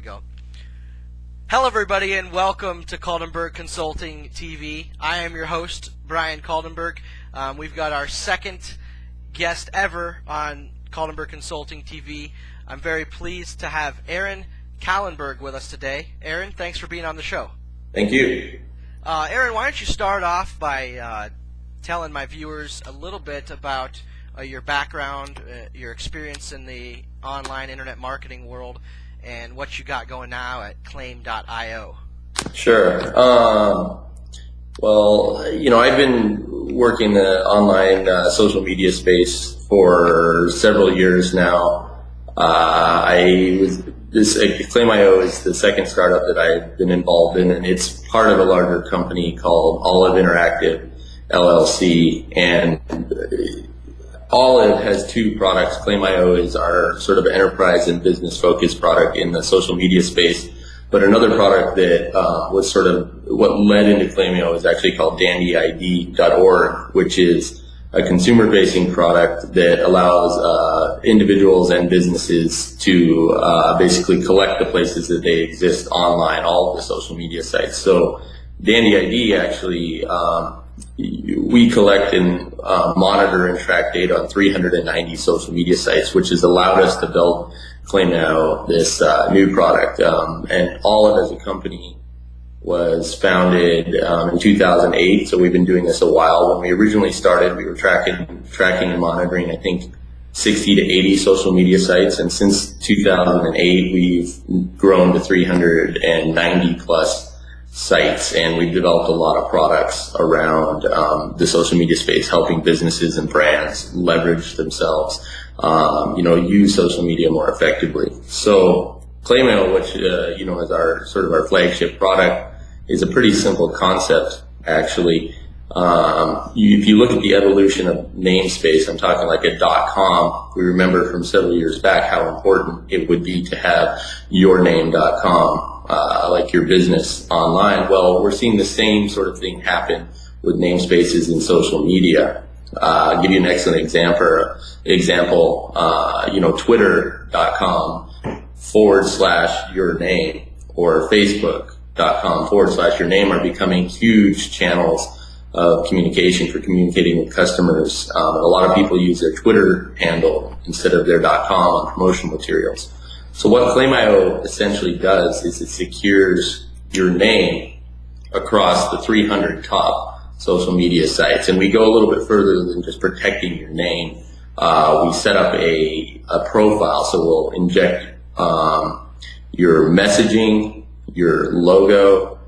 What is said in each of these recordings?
we go. Hello, everybody, and welcome to Kallenberg Consulting TV. I am your host, Brian Kallenberg. We've got our second guest ever on Kallenberg Consulting TV. I'm very pleased to have Arron Kallenberg with us today. Arron, thanks for being on the show. Thank you. Arron, why don't you start off by telling my viewers a little bit about your background, your experience in the online internet marketing world, and what you got going now at Claim.io. Sure. Well, I've bim working the online social media space for several years now. Claim.io is the second startup that I've been involved in, and it's part of a larger company called Olive Interactive LLC. And Olive has two products. Claim.io is our sort of enterprise and business-focused product in the social media space. But another product that was sort of what led into Claim.io is actually called dandyid.org, which is a consumer-facing product that allows individuals and businesses to basically collect the places that they exist online, all of the social media sites. So DandyID actually, we collect and monitor and track data on 390 social media sites, which has allowed us to build Claim.io, this new product. And Olive as a company was founded in 2008, so we've been doing this a while. When we originally started, we were tracking and monitoring, I think, 60 to 80 social media sites, and since 2008, we've grown to 390 plus sites, and we've developed a lot of products around the social media space, helping businesses and brands leverage themselves, use social media more effectively. So Claim.io, which is our sort of our flagship product, is a pretty simple concept, actually. If you look at the evolution of namespace, I'm talking like a .com. We remember from several years back how important it would be to have yourname.com, like your business online. Well, we're seeing the same sort of thing happen with namespaces in social media. I'll give you an excellent example, Twitter.com/your-name or Facebook.com/your-name are becoming huge channels of communication for communicating with customers. A lot of people use their Twitter handle instead of their .com on promotional materials. So what Claim.io essentially does is it secures your name across the 300 top social media sites. And we go a little bit further than just protecting your name. We set up a profile, so we'll inject your messaging, your logo,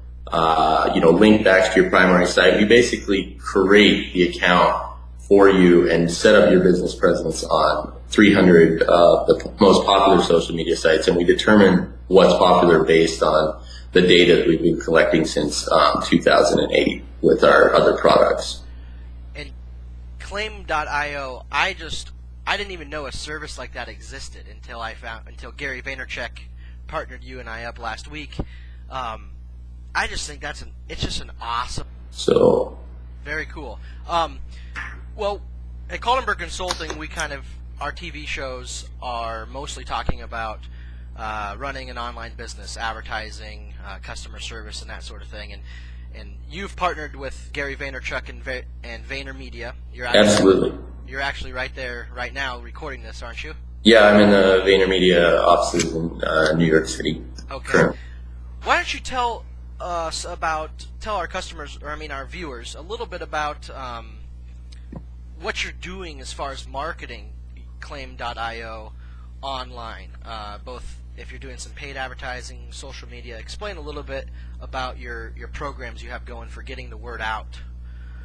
link back to your primary site. We basically create the account for you and set up your business presence on 300 of the most popular social media sites, and we determine what's popular based on the data that we've been collecting since 2008 with our other products. And Claim.io, I didn't even know a service like that existed until Gary Vaynerchuk partnered you and I up last week. I just think it's just an awesome. So very cool. Well, at Kallenberg Consulting, our TV shows are mostly talking about running an online business, advertising, customer service, and that sort of thing. And you've partnered with Gary Vaynerchuk and VaynerMedia. Absolutely. You're actually right there right now recording this, aren't you? Yeah, I'm in the VaynerMedia offices in New York City. Okay. Currently. Why don't you tell our customers, our viewers, a little bit about what you're doing as far as marketing Claim.io online, both if you're doing some paid advertising, social media. Explain a little bit about your programs you have going for getting the word out.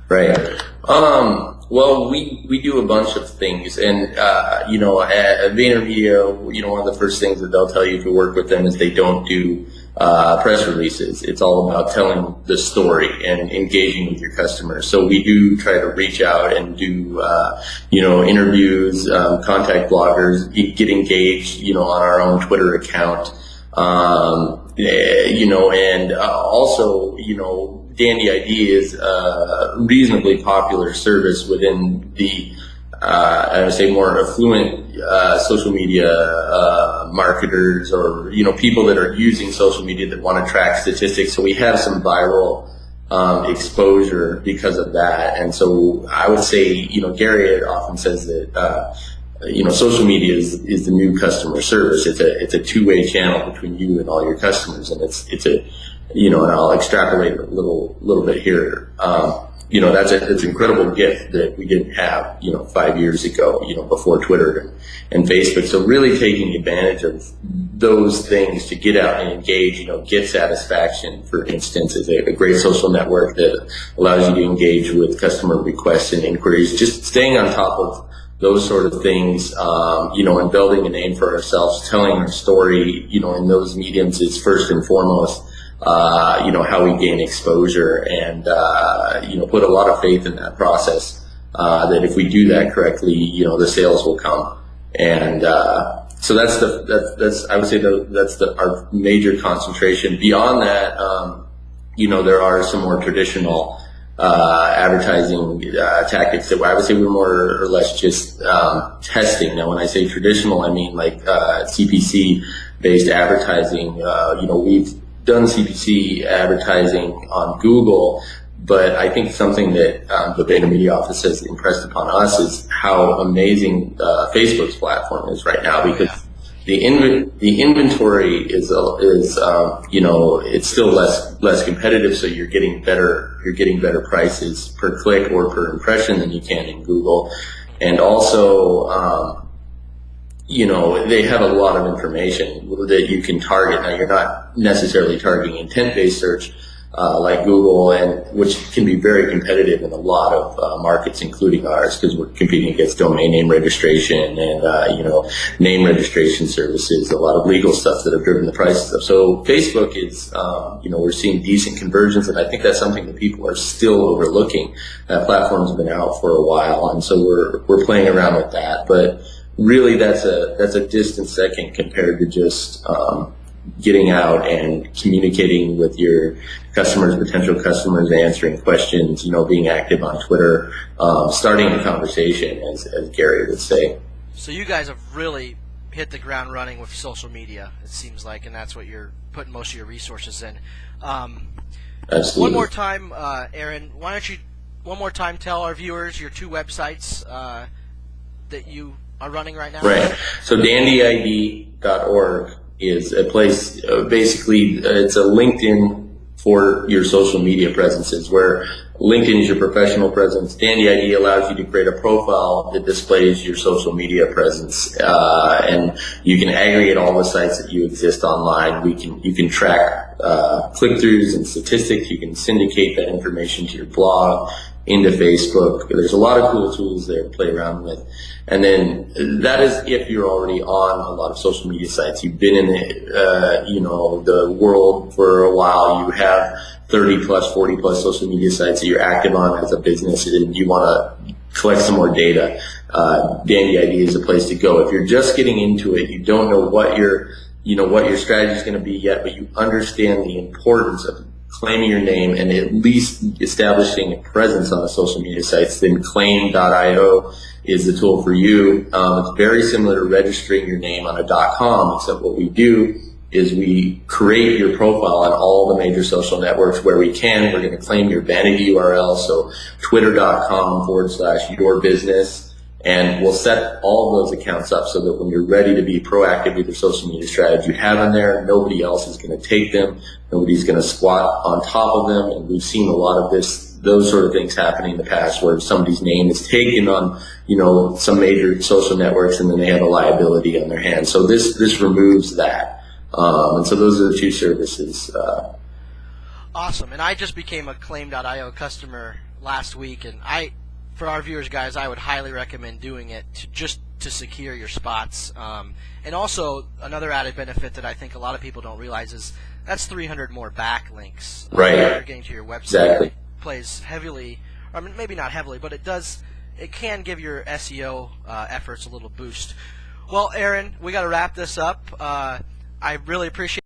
Right. Well, we do a bunch of things, and at VaynerMedia, one of the first things that they'll tell you if you work with them is they don't do press releases. It's all about telling the story and engaging with your customers. So we do try to reach out and do interviews, contact bloggers, get engaged on our own Twitter account, and also DandyID is a reasonably popular service within the I would say more affluent social media marketers, or people that are using social media that want to track statistics. So we have some viral exposure because of that. And so I would say, Gary often says that social media is the new customer service. It's a two-way channel between you and all your customers, and it's a and I'll extrapolate a little bit here. It's an incredible gift that we didn't have, 5 years ago, before Twitter and Facebook. So really taking advantage of those things to get out and engage, get satisfaction, for instance, is a great social network that allows you to engage with customer requests and inquiries. Just staying on top of those sort of things, and building a name for ourselves, telling our story, in those mediums is first and foremost. How we gain exposure, and put a lot of faith in that process, that if we do that correctly, the sales will come. And so that's I would say that's our major concentration. Beyond that, there are some more traditional advertising tactics that I would say we're more or less just testing. Now, when I say traditional, I mean like CPC based advertising. We've done CPC advertising on Google, but I think something that the Beta Media office has impressed upon us is how amazing Facebook's platform is right now, because the inventory is it's still less competitive, so you're getting better prices per click or per impression than you can in Google. And also they have a lot of information that you can target. Now, you're not necessarily targeting intent-based search like Google, and which can be very competitive in a lot of markets, including ours, because we're competing against domain name registration and name registration services, a lot of legal stuff that have driven the prices up. So Facebook is, we're seeing decent conversions, and I think that's something that people are still overlooking. That platform's been out for a while, and so we're playing around with that, but really, that's a distant second compared to just getting out and communicating with your customers, potential customers, answering questions, being active on Twitter, starting a conversation, as Gary would say. So you guys have really hit the ground running with social media, it seems like, and that's what you're putting most of your resources in. Absolutely. One more time, Arron, why don't you one more time tell our viewers your two websites that you are running right now? Right. So dandyid.org is a place, basically it's a LinkedIn for your social media presences, where LinkedIn is your professional presence. Dandy ID allows you to create a profile that displays your social media presence, and you can aggregate all the sites that you exist online. You can track click-throughs and statistics. You can syndicate that information to your blog, into Facebook. There's a lot of cool tools there to play around with. And then that is if you're already on a lot of social media sites. You've been in the world for a while. You have 30 plus, 40 plus social media sites that you're active on as a business, and you want to collect some more data. Dandy ID is a place to go. If you're just getting into it, you don't know what your strategy is going to be yet, but you understand the importance of claiming your name and at least establishing a presence on the social media sites, then claim.io is the tool for you. It's very similar to registering your name on a .com, except what we do is we create your profile on all the major social networks where we can. We're going to claim your vanity URL, so twitter.com/yourbusiness. And we'll set all of those accounts up so that when you're ready to be proactive with your social media strategy, you have them there. Nobody else is going to take them. Nobody's going to squat on top of them. And we've seen a lot of those sort of things happening in the past, where somebody's name is taken on, some major social networks, and then they have a liability on their hands. So this removes that. And so those are the two services. Awesome. And I just became a claim.io customer last week, and for our viewers, guys, I would highly recommend doing it just to secure your spots. And also, another added benefit that I think a lot of people don't realize is that's 300 more backlinks. Right. You're getting to your website. Exactly. It plays heavily, I mean, maybe not heavily, but it can give your SEO efforts a little boost. Well, Arron, we got to wrap this up. I really appreciate